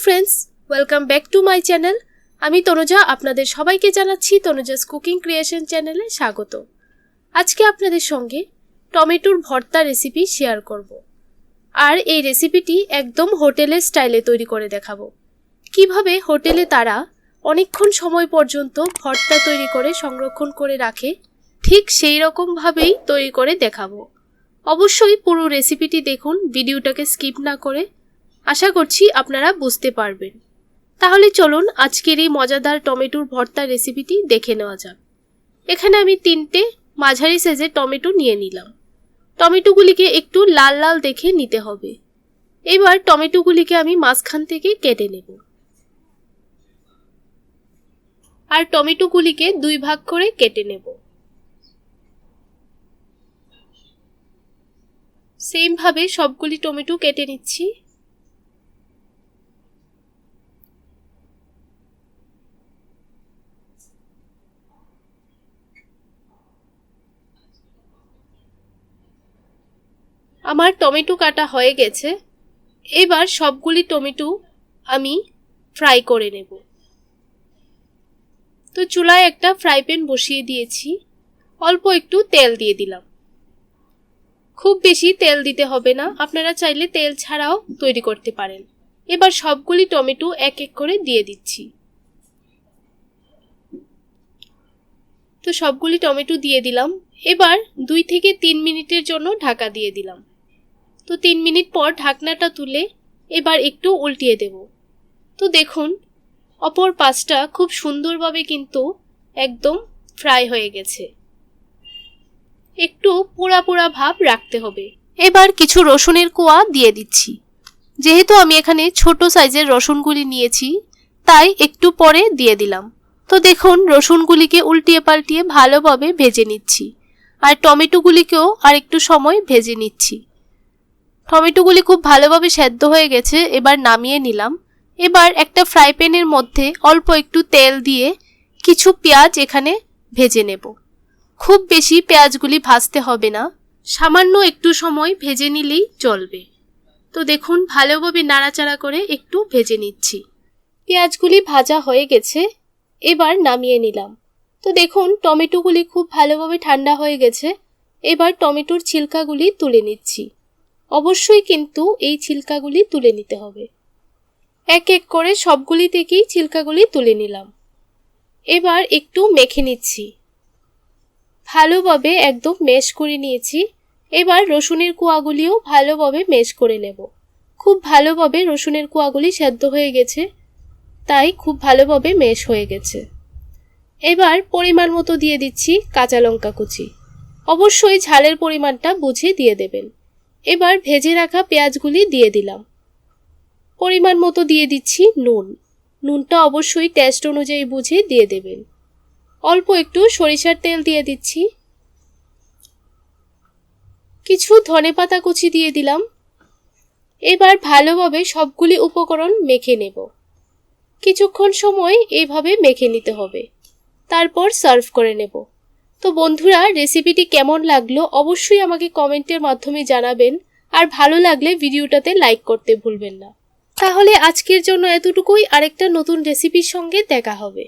Friends, welcome back to my channel. আমি তনুজা, আপনাদের সবাইকে জানাচ্ছি তনুজাস কুকিং ক্রিয়েশন চ্যানেলে স্বাগত। আজকে আপনাদের সঙ্গে টমেটোর ভর্তা রেসিপি শেয়ার করব। আর এই রেসিপিটি একদম হোটেলের স্টাইলে তৈরি করে দেখাবো। কিভাবে হোটেলে তারা অনেকক্ষণ সময় পর্যন্ত ভর্তা তৈরি করে সংরক্ষণ করে রাখে, ঠিক সেই রকমভাবেই তৈরি করে দেখাবো। অবশ্যই পুরো রেসিপিটি দেখুন, ভিডিওটাকে স্কিপ না করে। আশা করছি আপনারা বুঝতে পারবেন। তাহলে চলুন আজকের এই মজাদার টমেটোর ভর্তা রেসিপিটি দেখে নেওয়া যাক। এখানে আমি 3টে মাঝারি সাইজের টমেটো নিয়ে নিলাম। টমেটোগুলিকে একটু লাল লাল দেখে নিতে হবে। এবার টমেটোগুলিকে আমি মাঝখান থেকে কেটে নেব। আর টমেটোগুলিকে 2 ভাগ করে কেটে নেব। সেম ভাবে সবগুলি টমেটো কেটে নিচ্ছি। আমার টমেটো কাটা হয়ে গেছে। এবার সবগুলি টমেটো আমি ফ্রাই করে নেব। তো চুলায় একটা ফ্রাই প্যান বসিয়ে দিয়েছি। অল্প একটু তেল দিয়ে দিলাম। খুব বেশি তেল দিতে হবে না, আপনারা চাইলে তেল ছাড়াও তৈরি করতে পারেন। এবার সবগুলি টমেটো এক এক করে দিয়ে দিচ্ছি। তো সবগুলি টমেটো দিয়ে দিলাম। এবার 2 থেকে 3 মিনিটের জন্য ঢাকা দিয়ে দিলাম। তো 3 মিনিট পর ঢাকনাটা তুলে এবার একটু উল্টিয়ে দেব। তো দেখুন অপর পাশটা খুব সুন্দরভাবে কিন্তু একদম ফ্রাই হয়ে গেছে। একটু পোড়া পোড়া ভাব রাখতে হবে। এবার কিছু রসুনের কোয়া দিয়ে দিচ্ছি। যেহেতু আমি এখানে ছোট সাইজের রসুনগুলি নিয়েছি, তাই একটু পরে দিয়ে দিলাম। তো দেখুন রসুনগুলিকে উল্টিয়ে পাল্টিয়ে ভালোভাবে ভেজে নিচ্ছি। আর টমেটোগুলিকেও আর একটু সময় ভেজে নিচ্ছি। টমেটোগুলি খুব ভালোভাবে সেদ্ধ হয়ে গেছে, এবার নামিয়ে নিলাম। এবার একটা ফ্রাই প্যানের মধ্যে অল্প একটু তেল দিয়ে কিছু পেঁয়াজ এখানে ভেজে নেব। খুব বেশি পেঁয়াজগুলি ভাজতে হবে না, সামান্য একটু সময় ভেজে নিলেই চলবে। তো দেখুন ভালোভাবে নাড়াচাড়া করে একটু ভেজে নিচ্ছি। পেঁয়াজগুলি ভাজা হয়ে গেছে, এবার নামিয়ে নিলাম। তো দেখুন টমেটোগুলি খুব ভালোভাবে ঠান্ডা হয়ে গেছে। এবার টমেটোর ছিলকাগুলি তুলে নিচ্ছি। অবশ্যই কিন্তু এই ছিলকাগুলি তুলে নিতে হবে। এক এক করে সবগুলি থেকেই ছিলকাগুলি তুলে নিলাম। এবার একটু মেখে নিচ্ছি। ভালোভাবে একদম ম্যাশ করে নিয়েছি। এবার রসুনের কোয়াগুলিও ভালোভাবে ম্যাশ করে নেব। খুব ভালোভাবে রসুনের কোয়াগুলি সেদ্ধ হয়ে গেছে, তাই খুব ভালোভাবে ম্যাশ হয়ে গেছে। এবার পরিমাণ মতো দিয়ে দিচ্ছি কাঁচা লঙ্কা কুচি। অবশ্যই ঝালের পরিমাণটা বুঝে দিয়ে দেবেন। এবার ভেজে রাখা পেঁয়াজগুলি দিয়ে দিলাম। পরিমাণ মতো দিয়ে দিচ্ছি নুন। নুনটা অবশ্যই টেস্ট অনুযায়ী বুঝে দিয়ে দেবেন। অল্প একটু সরিষার তেল দিয়ে দিচ্ছি। কিছু ধনেপাতা কুচি দিয়ে দিলাম। এবার ভালোভাবে সবগুলি উপকরণ মেখে নেব। কিছুক্ষণ সময় এইভাবে মেখে নিতে হবে, তারপর সার্ভ করে নেব। তো বন্ধুরা, রেসিপিটি কেমন লাগলো অবশ্যই আমাকে কমেন্টের মাধ্যমে জানাবেন। আর ভালো লাগলে ভিডিওটাতে লাইক করতে ভুলবেন না। তাহলে আজকের জন্য এতটুকুই। আরেকটা নতুন রেসিপির সঙ্গে দেখা হবে।